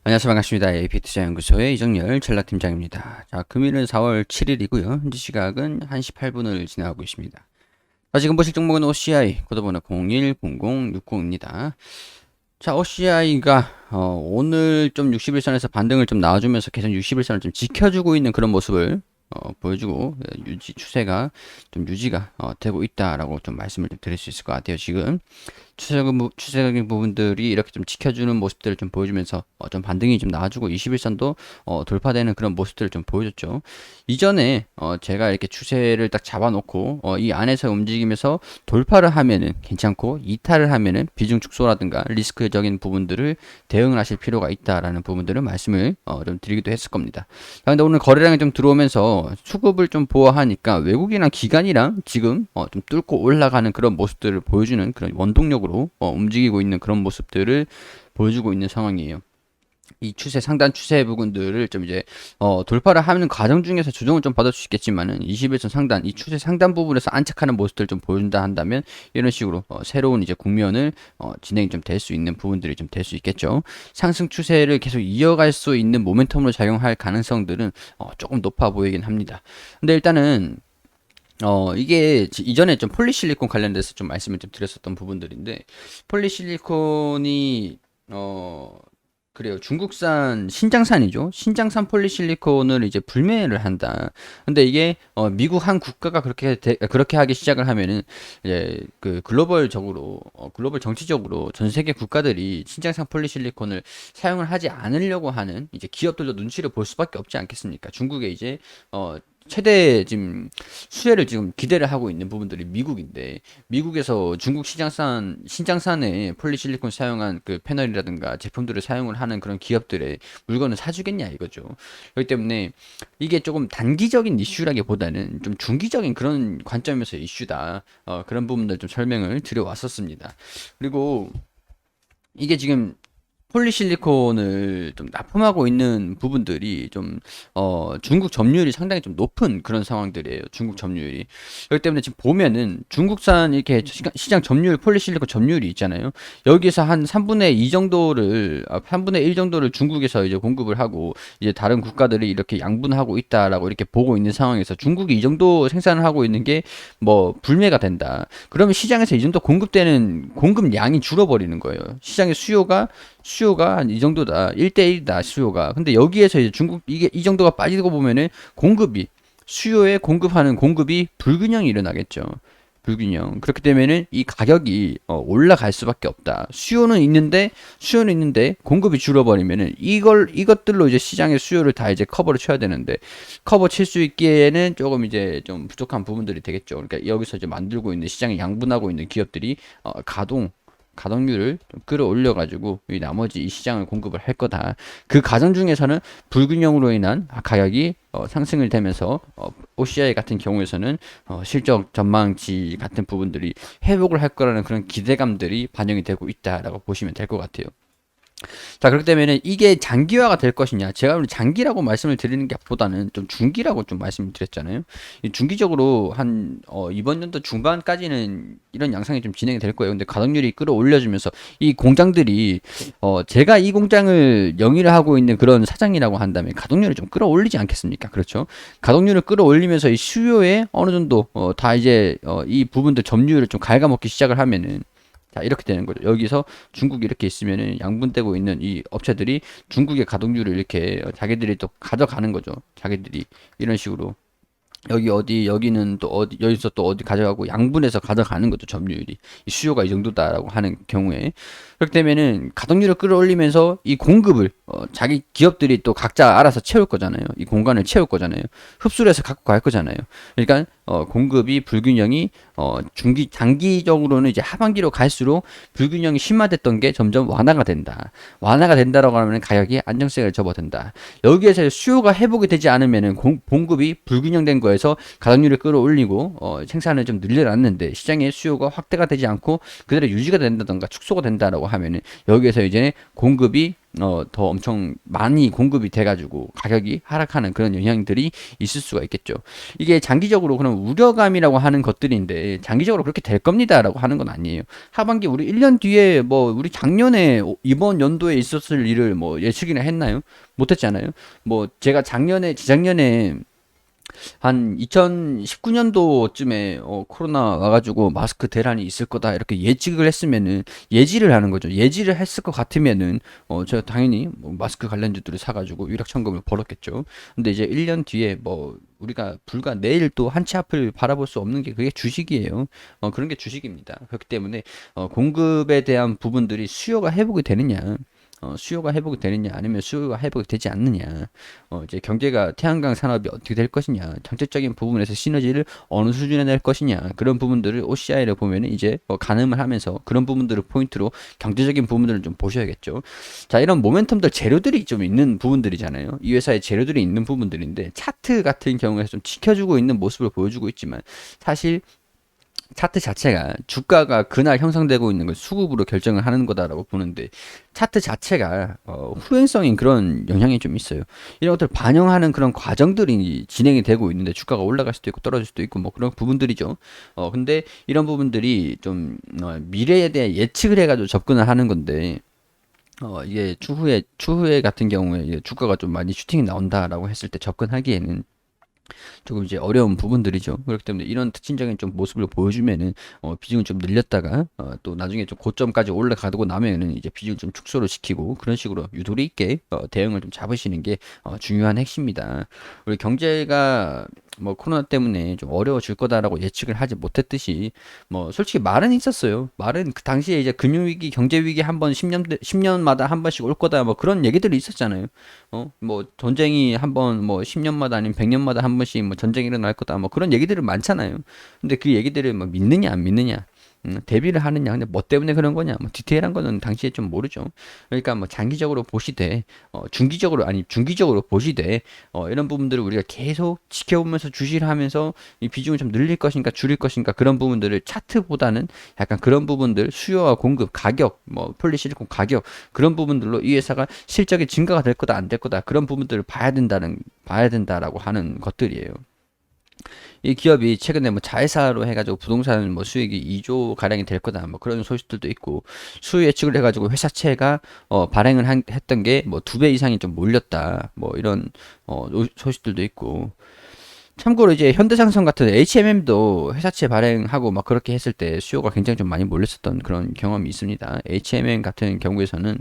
안녕하세요. 반갑습니다. AP투자연구소의 이정열 전략팀장입니다. 자, 금일은 4월 7일이고요. 현재 시각은 1시 8분을 지나가고 있습니다. 자, 지금 보실 종목은 OCI, 코드번호 010060입니다. 자, OCI가 오늘 좀 60일선에서 반등을 좀 나와주면서 계속 60일선을 좀 지켜주고 있는 그런 모습을 보여주고 추세가 좀 유지가 되고 있다라고 좀 말씀을 좀 드릴 수 있을 것 같아요. 지금 추세적인 부분들이 이렇게 좀 지켜주는 모습들을 좀 보여주면서 좀 반등이 좀 나와주고 21선도 돌파되는 그런 모습들을 좀 보여줬죠. 이전에 제가 이렇게 추세를 딱 잡아놓고 이 안에서 움직이면서 돌파를 하면은 괜찮고 이탈을 하면은 비중 축소라든가 리스크적인 부분들을 대응을 하실 필요가 있다라는 부분들을 말씀을 좀 드리기도 했을 겁니다. 근데 오늘 거래량이 좀 들어오면서 수급을 좀 보호하니까 외국이랑 기관이랑 지금 좀 뚫고 올라가는 그런 모습들을 보여주는 그런 원동력으로 움직이고 있는 그런 모습들을 보여주고 있는 상황이에요. 이 추세 상단 추세 부분들을 좀 이제 돌파를 하는 과정 중에서 조정을 좀 받을 수 있겠지만은 21선 상단 이 추세 상단 부분에서 안착하는 모습들을 좀 보여준다 한다면 이런 식으로 새로운 이제 국면을 진행이 좀 될 수 있는 부분들이 좀 될 수 있겠죠. 상승 추세를 계속 이어갈 수 있는 모멘텀으로 작용할 가능성들은 조금 높아 보이긴 합니다. 근데 일단은 이게 이전에 좀 폴리실리콘 관련돼서 좀 말씀을 좀 드렸었던 부분들인데 폴리실리콘이 그래요. 중국산 신장산이죠. 신장산 폴리실리콘을 이제 불매를 한다. 근데 이게 미국 한 국가가 그렇게 하기 시작을 하면은 이제 그 글로벌적으로 글로벌 정치적으로 전 세계 국가들이 신장산 폴리실리콘을 사용을 하지 않으려고 하는 이제 기업들도 눈치를 볼 수밖에 없지 않겠습니까? 중국에 이제 최대 지금 수혜를 지금 기대를 하고 있는 부분들이 미국인데 미국에서 중국 신장산의 폴리실리콘 사용한 그 패널이라든가 제품들을 사용을 하는 그런 기업들의 물건을 사주겠냐 이거죠. 그렇기 때문에 이게 조금 단기적인 이슈라기보다는 좀 중기적인 그런 관점에서 이슈다. 그런 부분들 좀 설명을 드려왔었습니다. 그리고 이게 지금 폴리실리콘을 좀 납품하고 있는 부분들이 좀 중국 점유율이 상당히 좀 높은 그런 상황들이에요. 중국 점유율이. 그렇기 때문에 지금 보면은 중국산 이렇게 시장 점유율 폴리실리콘 점유율이 있잖아요. 여기서 한 3분의 2 정도를 3분의 1 정도를 중국에서 이제 공급을 하고 이제 다른 국가들이 이렇게 양분하고 있다라고 이렇게 보고 있는 상황에서 중국이 이 정도 생산을 하고 있는 게 뭐 불매가 된다. 그러면 시장에서 이 정도 공급되는 공급량이 줄어버리는 거예요. 시장의 수요가 한 이 정도다. 1대1이다, 수요가. 근데 여기에서 이제 중국, 이게 이 정도가 빠지고 보면은 공급이, 수요에 공급하는 공급이 불균형이 일어나겠죠. 불균형. 그렇기 때문에는 이 가격이 올라갈 수밖에 없다. 수요는 있는데 공급이 줄어버리면은 이것들로 이제 시장의 수요를 다 이제 커버를 쳐야 되는데 커버 칠 수 있기에는 조금 이제 좀 부족한 부분들이 되겠죠. 그러니까 여기서 이제 만들고 있는 시장에 양분하고 있는 기업들이 가동률을 좀 끌어올려가지고 이 나머지 이 시장을 공급을 할 거다. 그 과정 중에서는 불균형으로 인한 가격이 상승을 되면서 OCI 같은 경우에서는 실적 전망치 같은 부분들이 회복을 할 거라는 그런 기대감들이 반영이 되고 있다라고 보시면 될 것 같아요. 자, 그렇기 때문에 이게 장기화가 될 것이냐. 제가 오늘 장기라고 말씀을 드리는 게 보다는 좀 중기라고 좀 말씀을 드렸잖아요. 이 중기적으로 이번 연도 중반까지는 이런 양상이 좀 진행이 될 거예요. 근데 가동률이 끌어올려주면서 이 공장들이, 제가 이 공장을 영위를 하고 있는 그런 사장이라고 한다면 가동률을 좀 끌어올리지 않겠습니까? 그렇죠. 가동률을 끌어올리면서 이 수요에 어느 정도, 다 이제, 이 부분들 점유율을 좀 갉아먹기 시작을 하면은 자, 이렇게 되는 거죠. 여기서 중국이 이렇게 있으면은 양분되고 있는 이 업체들이 중국의 가동률을 이렇게 자기들이 또 가져가는 거죠. 자기들이 이런 식으로 여기는 또 여기서 또 어디 가져가고 양분해서 가져가는 거죠. 점유율이. 이 수요가 이 정도다라고 하는 경우에. 그렇기 때문에는 가동률을 끌어올리면서 이 공급을 자기 기업들이 또 각자 알아서 채울 거잖아요. 이 공간을 채울 거잖아요. 흡수를 해서 갖고 갈 거잖아요. 그러니까 공급이 불균형이 장기적으로는 이제 하반기로 갈수록 불균형이 심화됐던 게 점점 완화가 된다. 완화가 된다라고 하면 가격이 안정성을 접어든다. 여기에서 수요가 회복이 되지 않으면은 공급이 불균형된 거에서 가동률을 끌어올리고 생산을 좀 늘려놨는데 시장의 수요가 확대가 되지 않고 그대로 유지가 된다던가 축소가 된다라고 하면은 여기에서 이제 공급이 더 엄청 많이 공급이 돼가지고 가격이 하락하는 그런 영향들이 있을 수가 있겠죠. 이게 장기적으로 그럼 우려감이라고 하는 것들인데 장기적으로 그렇게 될 겁니다라고 하는 건 아니에요. 하반기 우리 1년 뒤에 뭐 우리 작년에 이번 연도에 있었을 일을 뭐 예측이나 했나요? 못했잖아요. 뭐 제가 작년에 재작년에 한 2019년도쯤에 코로나 와가지고 마스크 대란이 있을 거다 이렇게 예측을 했으면은 예지를 하는 거죠. 예지를 했을 것 같으면은 제가 당연히 뭐 마스크 관련주들을 사가지고 위락천금을 벌었겠죠. 근데 이제 1년 뒤에 뭐 우리가 불과 내일 또 한 치 앞을 바라볼 수 없는 게 그게 주식이에요. 그런 게 주식입니다. 그렇기 때문에 공급에 대한 부분들이 수요가 회복이 되느냐 수요가 회복이 되느냐 아니면 수요가 회복이 되지 않느냐 이제 경제가 태양광 산업이 어떻게 될 것이냐 정책적인 부분에서 시너지를 어느 수준에 낼 것이냐 그런 부분들을 OCI를 보면은 이제 가늠을 하면서 그런 부분들을 포인트로 경제적인 부분들을 좀 보셔야겠죠. 자, 이런 모멘텀들 재료들이 좀 있는 부분들이잖아요. 이 회사의 재료들이 있는 부분들인데 차트 같은 경우에서 좀 지켜주고 있는 모습을 보여주고 있지만 사실 차트 자체가 주가가 그날 형성되고 있는 걸 수급으로 결정을 하는 거다라고 보는데 차트 자체가 후행성인 그런 영향이 좀 있어요. 이런 것들 반영하는 그런 과정들이 진행이 되고 있는데 주가가 올라갈 수도 있고 떨어질 수도 있고 뭐 그런 부분들이죠. 근데 이런 부분들이 좀 미래에 대해 예측을 해가지고 접근을 하는 건데 이게 추후에 같은 경우에 이게 주가가 좀 많이 슈팅이 나온다라고 했을 때 접근하기에는 조금 이제 어려운 부분들이죠. 그렇기 때문에 이런 특징적인 좀 모습을 보여주면은 비중을 좀 늘렸다가 또 나중에 좀 고점까지 올라가고 나면은 이제 비중을 좀 축소를 시키고 그런 식으로 유도리 있게 대응을 좀 잡으시는 게 중요한 핵심이다. 우리 경제가 뭐 코로나 때문에 좀 어려워질 거다라고 예측을 하지 못했듯이 뭐 솔직히 말은 있었어요. 말은 그 당시에 이제 금융위기, 경제위기 한 번 10년마다 한 번씩 올 거다 뭐 그런 얘기들이 있었잖아요. 뭐 전쟁이 한 번 뭐 10년마다 아니면 100년마다 한 번씩 뭐 전쟁이 일어날 거다 뭐 그런 얘기들은 많잖아요. 근데 그 얘기들을 뭐 믿느냐 안 믿느냐 대비를 하느냐. 근데 뭐 때문에 그런 거냐? 뭐 디테일한 거는 당시에 좀 모르죠. 그러니까 뭐 장기적으로 보시되, 중기적으로, 아니, 중기적으로 보시되, 이런 부분들을 우리가 계속 지켜보면서 주시를 하면서 이 비중을 좀 늘릴 것인가, 줄일 것인가, 그런 부분들을 차트보다는 약간 그런 부분들, 수요와 공급, 가격, 뭐, 폴리실리콘 가격, 그런 부분들로 이 회사가 실적이 증가가 될 거다, 안 될 거다, 그런 부분들을 봐야 된다라고 하는 것들이에요. 이 기업이 최근에 뭐 자회사로 해가지고 부동산 뭐 수익이 2조 가량이 될 거다 뭐 그런 소식들도 있고 수요 예측을 해가지고 회사채가 발행을 했던 게 뭐 2배 이상이 좀 몰렸다 뭐 이런 소식들도 있고 참고로 이제 현대상선 같은 HMM도 회사채 발행하고 막 그렇게 했을 때 수요가 굉장히 좀 많이 몰렸었던 그런 경험이 있습니다. HMM 같은 경우에서는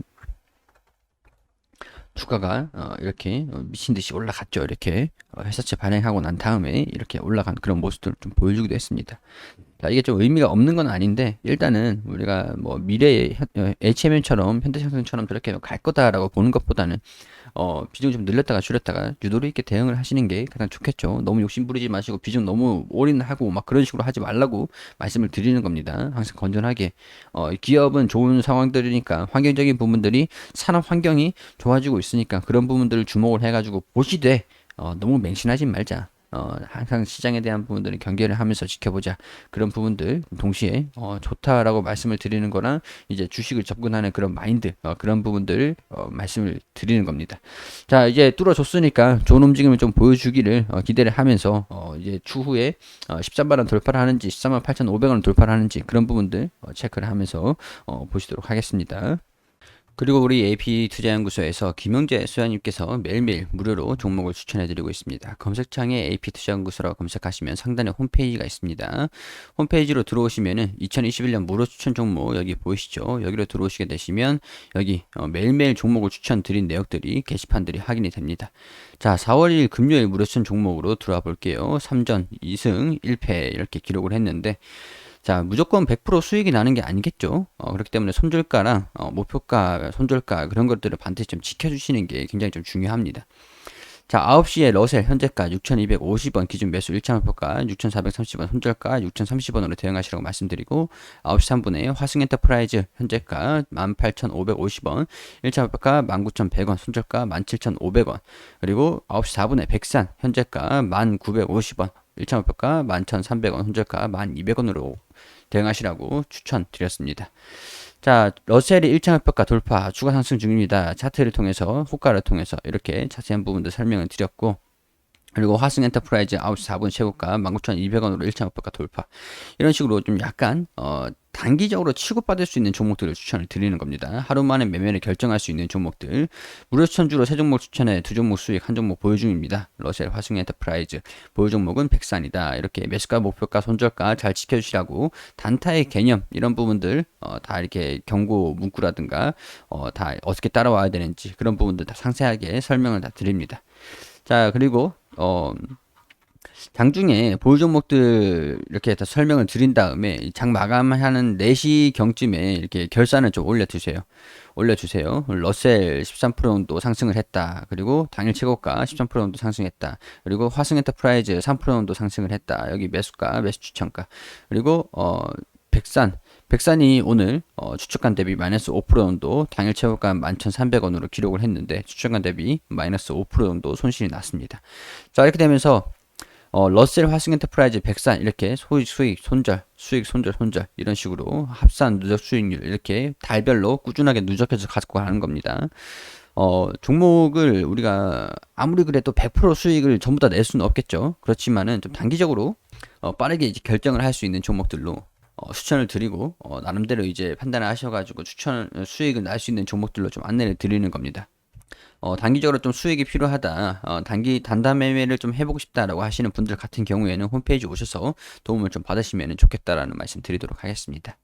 주가가 이렇게 미친 듯이 올라갔죠. 이렇게 회사채 발행하고 난 다음에 이렇게 올라간 그런 모습들을 좀 보여주기도 했습니다. 자, 이게 좀 의미가 없는 건 아닌데 일단은 우리가 뭐 미래의 HMM처럼 현대생성처럼 저렇게 갈 거다라고 보는 것보다는 비중 좀 늘렸다가 줄였다가 유도리 있게 대응을 하시는 게 가장 좋겠죠. 너무 욕심 부리지 마시고 비중 너무 올인하고 막 그런 식으로 하지 말라고 말씀을 드리는 겁니다. 항상 건전하게 기업은 좋은 상황들이니까 환경적인 부분들이 산업 환경이 좋아지고 있으니까 그런 부분들을 주목을 해가지고 보시되 너무 맹신하지 말자. 항상 시장에 대한 부분들은 경계를 하면서 지켜보자. 그런 부분들 동시에 좋다라고 말씀을 드리는 거랑 이제 주식을 접근하는 그런 마인드 그런 부분들을 말씀을 드리는 겁니다. 자, 이제 뚫어줬으니까 좋은 움직임을 좀 보여주기를 기대를 하면서 이제 추후에 13만 원 돌파를 하는지 13만 8,500원 돌파를 하는지 그런 부분들 체크를 하면서 보시도록 하겠습니다. 그리고 우리 AP 투자연구소에서 김영재 소장님께서 매일매일 무료로 종목을 추천해드리고 있습니다. 검색창에 AP 투자연구소라고 검색하시면 상단에 홈페이지가 있습니다. 홈페이지로 들어오시면은 2021년 무료 추천 종목 여기 보이시죠? 여기로 들어오시게 되시면 여기 매일매일 종목을 추천드린 내역들이 게시판들이 확인이 됩니다. 자, 4월 1일 금요일 무료 추천 종목으로 들어와 볼게요. 3전 2승 1패 이렇게 기록을 했는데 자, 무조건 100% 수익이 나는 게 아니겠죠. 그렇기 때문에 손절가랑 목표가, 손절가 그런 것들을 반드시 좀 지켜주시는 게 굉장히 좀 중요합니다. 자, 9시에 러셀 현재가 6,250원 기준 매수 1차 목표가 6,430원 손절가 6,030원으로 대응하시라고 말씀드리고 9시 3분에 화승엔터프라이즈 현재가 18,550원 1차 목표가 19,100원 손절가 17,500원 그리고 9시 4분에 백산 현재가 1,950원 1차 목표가 11,300원 손절가 1,200원으로 대응하시라고 추천드렸습니다. 자, 러셀이 1차목표가 돌파, 추가 상승 중입니다. 차트를 통해서, 호가를 통해서 이렇게 자세한 부분도 설명을 드렸고, 그리고 화승 엔터프라이즈 9시 4분 최고가 19,200원으로 1차 목표가 돌파. 이런 식으로 좀 약간 단기적으로 취급받을 수 있는 종목들을 추천을 드리는 겁니다. 하루 만에 매매를 결정할 수 있는 종목들. 무료 추천주로 3종목 추천해 2종목 수익 1종목 보유 중입니다. 러셀, 화승 엔터프라이즈. 보유 종목은 백산이다. 이렇게 매수가, 목표가, 손절가 잘 지켜주시라고 단타의 개념 이런 부분들 다 이렇게 경고 문구라든가 다 어떻게 따라와야 되는지 그런 부분들 다 상세하게 설명을 다 드립니다. 자, 그리고 장중에 보유 종목들 이렇게 다 설명을 드린 다음에 장 마감하는 4시 경쯤에 이렇게 결산을 좀 올려주세요. 러셀 13% 정도 상승을 했다. 그리고 당일 최고가 13% 정도 상승했다. 그리고 화승 엔터프라이즈 3% 정도 상승을 했다. 여기 매수가, 매수 추천가. 그리고 백산이 오늘 추측간 대비 마이너스 5% 정도 당일 최고가 11,300원으로 기록을 했는데 추측간 대비 마이너스 5% 정도 손실이 났습니다. 자, 이렇게 되면서 러셀, 화승 엔터프라이즈, 백산 이렇게 수익, 손절, 수익, 손절 이런 식으로 합산 누적 수익률 이렇게 달별로 꾸준하게 누적해서 가지고 가는 겁니다. 종목을 우리가 아무리 그래도 100% 수익을 전부 다 낼 수는 없겠죠. 그렇지만은 좀 단기적으로 빠르게 이제 결정을 할 수 있는 종목들로 추천을 드리고 나름대로 이제 판단을 하셔가지고 수익을 날 수 있는 종목들로 좀 안내를 드리는 겁니다. 단기적으로 좀 수익이 필요하다. 단단 매매를 좀 해보고 싶다라고 하시는 분들 같은 경우에는 홈페이지 오셔서 도움을 좀 받으시면 좋겠다라는 말씀 드리도록 하겠습니다.